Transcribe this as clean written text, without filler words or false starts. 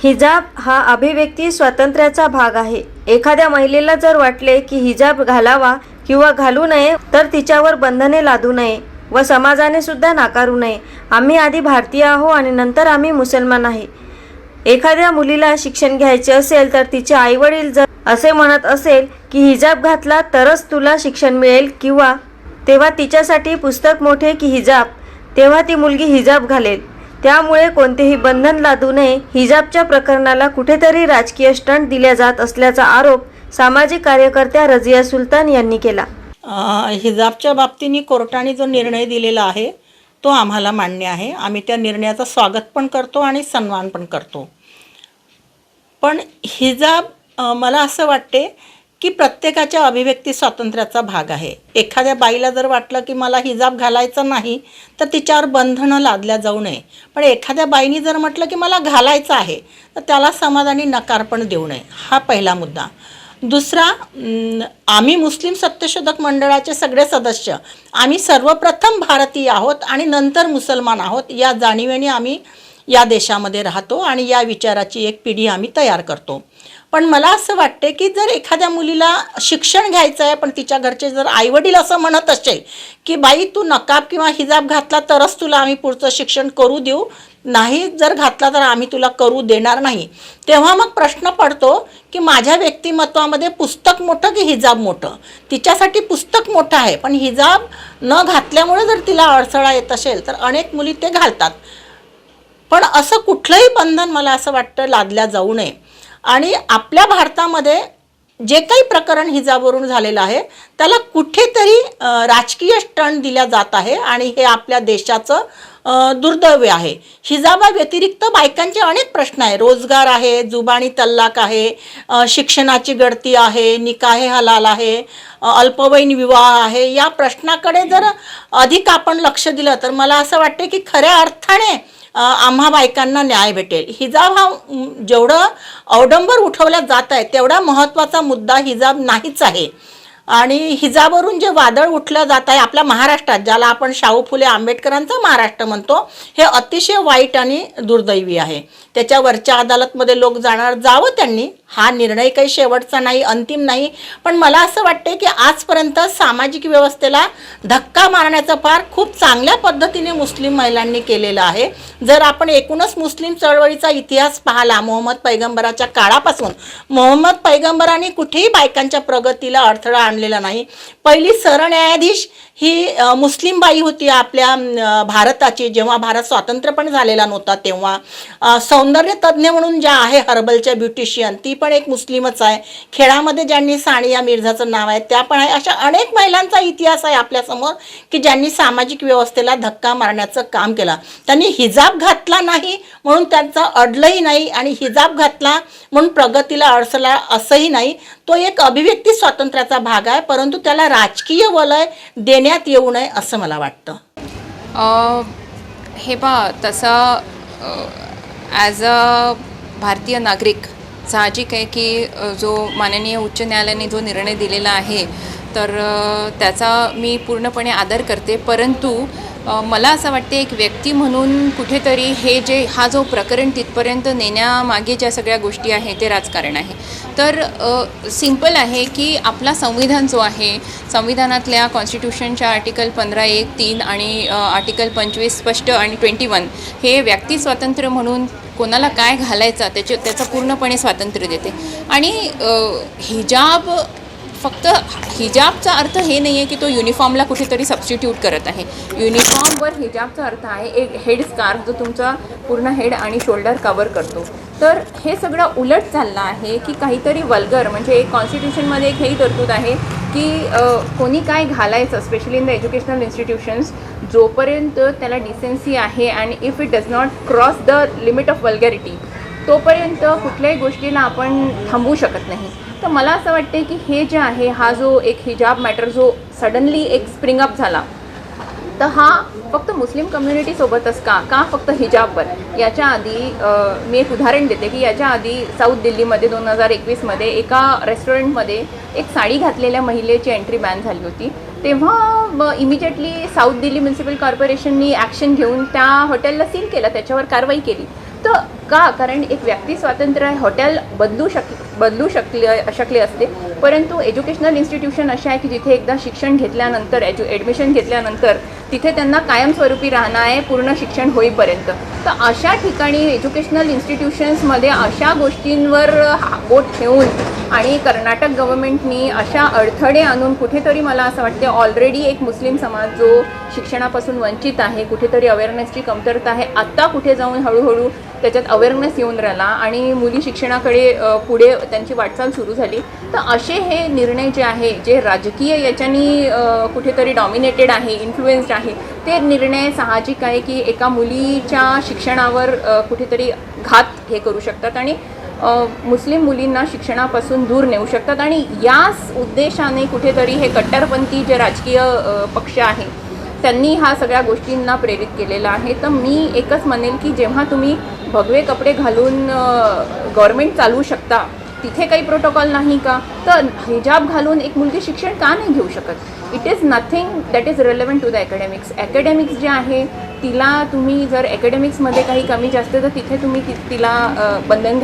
हिजाब हा अभिव्यक्ती स्वातंत्र्याचा भाग आहे. एखाद्या महिलेला जर वाटले की हिजाब घालावा किंवा घालू नये तर तिच्यावर बंधने लादू नये व समाजाने सुद्धा नाकारू नये. आम्ही आधी भारतीय आहो आणि नंतर आम्ही मुसलमान आहे. एखाद्या मुलीला शिक्षण घ्यायचे असेल तर तिचे आईवडील जर असे म्हणत असेल की हिजाब घातला तरच तुला शिक्षण मिळेल किंवा तेव्हा तिच्यासाठी पुस्तक मोठे की हिजाब, तेव्हा ती मुलगी हिजाब घालेल. त्यामुळे कोणतेही बंधन लादू नये. हिजाबच्या प्रकरणाला कुठेतरी राजकीय स्टंट दिल्या जात असल्याचा आरोप सामाजिक कार्यकर्त्या रजिया सुलतान यांनी केला. हिजाबच्या बाबतीने कोर्टाने जो निर्णय दिलेला आहे तो आम्हाला मान्य आहे. आम्ही त्या निर्णयाचं स्वागत पण करतो आणि सन्मान पण करतो. पण हिजाब मला असं वाटते की प्रत्येकाच्या अभिव्यक्ती स्वातंत्र्याचा भाग आहे. एखाद्या बाईला जर वाटलं की मला हिजाब घालायचा नाही तर तिच्यावर बंधनं लादल्या जाऊ नये. पण एखाद्या बाईनी जर म्हटलं की मला घालायचं आहे तर त्याला समाजाने नकार पण देऊ नये. हा पहिला मुद्दा. दुसरा, आम्ही मुस्लिम सत्यशोधक मंडळाचे सगळे सदस्य आम्ही सर्वप्रथम भारतीय आहोत आणि नंतर मुसलमान आहोत. या जाणीवेने आम्ही या देशामध्ये राहतो आणि या विचाराची एक पिढी आम्ही तयार करतो. पण मला असं वाटते की जर एखाद्या मुलीला शिक्षण घ्यायचं आहे पण तिच्या घरचे जर आईवडील असं म्हणत असेल की बाई तू नकाब किंवा हिजाब घातला तरच तुला आम्ही पुढचं शिक्षण करू देऊ, नाही जर घातला तर आम्ही तुला करू देणार नाही, तेव्हा मग प्रश्न पडतो की माझ्या व्यक्तिमत्वामध्ये पुस्तक मोठं की हिजाब मोठं. तिच्यासाठी पुस्तक मोठं आहे पण हिजाब न घातल्यामुळे जर तिला अडथळा येत असेल तर अनेक मुली ते घालतात. पण असं कुठलंही बंधन मला असं वाटतं लादल्या जाऊ नये. आणि आपल्या भारतामध्ये जे काही प्रकरण हिजाबवरून झालेलं आहे त्याला कुठेतरी राजकीय स्टंट दिल्या जात आहे आणि हे आपल्या देशाचं दुर्दैव आहे. हिजाबा व्यतिरिक्त बायकांचे अनेक प्रश्न आहे. रोजगार आहे, जुबानी तल्लाक आहे, शिक्षणाची गळती आहे, निकाहे हलाल आहे, अल्पवयीन विवाह आहे. या प्रश्नाकडे जर अधिक आपण लक्ष दिलं तर मला असं वाटते की खऱ्या अर्थाने आम्हा बायकांना न्याय भेटेल. हिजाब हा जेवढं अवडंबर उठवल्या जात आहे तेवढा महत्त्वाचा मुद्दा हिजाब नाहीच आहे. आणि हिजाबवरून जे वादळ उठलं जात आहे आपल्या महाराष्ट्रात, ज्याला आपण शाहू फुले आंबेडकरांचा महाराष्ट्र म्हणतो, हे अतिशय वाईट आणि दुर्दैवी आहे. त्याच्यावरच्या अदालतमध्ये लोक जावं त्यांनी. हा निर्णय काही शेवटचा नाही, अंतिम नाही. पण मला असं वाटते की आजपर्यंत सामाजिक व्यवस्थेला धक्का मारण्याचा फार खूप चांगल्या पद्धतीने मुस्लिम महिलांनी केलेला आहे. जर आपण एकूणच मुस्लिम चळवळीचा इतिहास पाहिला मोहम्मद पैगंबराच्या काळापासून, मोहम्मद पैगंबरांनी कुठेही बायकांच्या प्रगतीला अडथळा आणलेला नाही. पहिली सरन्यायाधीश ही मुस्लिम बाई होती आपल्या भारताची. जेव्हा भारत स्वातंत्र्य पण झालेला नव्हता तेव्हा सौंदर्य तज्ज्ञ म्हणून ज्या आहे हर्बलच्या ब्युटिशियन, ती पण एक मुस्लिमच आहे. खेळामध्ये ज्यांनी सानिया मिर्झाचं नाव आहे त्या पण आहे. अशा अनेक महिलांचा इतिहास आहे आपल्यासमोर की ज्यांनी सामाजिक व्यवस्थेला धक्का मारण्याचं काम केलं. त्यांनी हिजाब घातला नाही म्हणून त्यांचं अडलंही नाही आणि हिजाब घातला म्हणून प्रगतीला अडसला असंही नाही. तो एक अभिव्यक्ती स्वातंत्र्याचा भाग आहे, परंतु त्याला राजकीय वलय देण्यात येऊ नये असं मला वाटतं. हे तसं ॲज अ भारतीय नागरिक साहजिक आहे की जो माननीय उच्च न्यायालयाने जो निर्णय दिलेला आहे तर त्याचा मी पूर्णपणे आदर करते. परंतु मला असं वाटते एक व्यक्ती म्हणून कुठेतरी हे हा जो प्रकरण तिथपर्यंत नेण्यामागे ज्या सगळ्या गोष्टी आहे ते राजकारण आहे. तर सिंपल आहे की आपला संविधान जो आहे, संविधानातल्या कॉन्स्टिट्यूशनच्या आर्टिकल 15(1)(3) आणि आर्टिकल 25 स्पष्ट आणि 21 हे व्यक्ती स्वातंत्र्य म्हणून कोणाला काय घालायचं त्याचं पूर्णपणे स्वातंत्र्य देते. आणि हिजाब फक्त हिजाबचा अर्थ हे नाही आहे की तो युनिफॉर्मला कुठेतरी सबस्टिट्यूट करत आहे. युनिफॉर्मवर हिजाबचा अर्थ आहे एक हेड स्कार्फ जो तुमचा पूर्ण हेड आणि शोल्डर कवर करतो. तर हे सगळं उलट चाललं आहे की काहीतरी वल्गर, म्हणजे एक कॉन्स्टिट्यूशनमध्ये एक हेही तरतूद आहे की कोणी काय घालायचं, specially in the educational institutions, जोपर्यंत त्याला डिसेन्सी आहे आणि if it does not cross the limit of vulgarity तोपर्यंत कुठल्याही गोष्टीला आपण थांबवू शकत नाही. तर मला असं वाटते की हे जे आहे, हा जो एक हिजाब मॅटर जो सडनली एक स्प्रिंग अप झाला, तर हा फक्त मुस्लिम कम्युनिटीसोबतच का फक्त हिजाबवर. याच्या आधी मी एक उदाहरण देते की याच्या आधी साऊथ दिल्लीमध्ये 2021मध्ये एका रेस्टॉरंटमध्ये एक साडी घातलेल्या महिलेची एंट्री बॅन झाली होती. तेव्हा इमिजिएटली साऊथ दिल्ली म्युन्सिपल कॉर्पोरेशननी ॲक्शन घेऊन त्या हॉटेलला सील केलं, त्याच्यावर कारवाई केली. तर का? कारण एक व्यक्ती स्वातंत्र्य हॉटेल बदलू शकले असते, परंतु एज्युकेशनल इन्स्टिट्यूशन असे आहे की जिथे एकदा शिक्षण घेतल्यानंतर ॲडमिशन घेतल्यानंतर तिथे त्यांना कायमस्वरूपी राहणं आहे पूर्ण शिक्षण होईपर्यंत. तर अशा ठिकाणी एज्युकेशनल इन्स्टिट्यूशन्समध्ये अशा गोष्टींवर बोट ठेवून आणि कर्नाटक गव्हर्नमेंटनी अशा अडथळे आणून कुठेतरी मला असं वाटते ऑलरेडी एक मुस्लिम समाज जो शिक्षणापासून वंचित आहे, कुठेतरी अवेअरनेसची कमतरता आहे, आत्ता कुठे जाऊन हळूहळू त्याच्यात अवेअरनेस येऊन राहिला आणि मुली शिक्षणाकडे पुढे त्यांची वाटचाल सुरू झाली. तर असे हे निर्णय जे आहे जे राजकीय याच्यानी कुठेतरी डॉमिनेटेड आहे, इन्फ्लुएन्स्ड आहे, ते निर्णय साहजिक आहे की एका मुलीच्या शिक्षणावर कुठेतरी घात हे करू शकतात आणि मुस्लिम मुलींना शिक्षणापासून दूर नेऊ शकतात. आणि याच उद्देशाने कुठेतरी हे कट्टरपंथी जे राजकीय पक्ष आहे त्यांनी ह्या सगळ्या गोष्टींना प्रेरित केलेलं आहे. तर मी एकच म्हणेल की जेव्हा तुम्ही भगवे कपडे घालून गव्हर्मेंट चालवू शकता तिथे काही प्रोटोकॉल नाही का? तर हिजाब घालून एक मुलगी शिक्षण का नाही घेऊ शकत? It is nothing that is relevant to the academics जे आहे तिला तुम्ही जर ॲकॅडमिक्समध्ये काही कमी जास्त तर तिथे तुम्ही तिला बंधन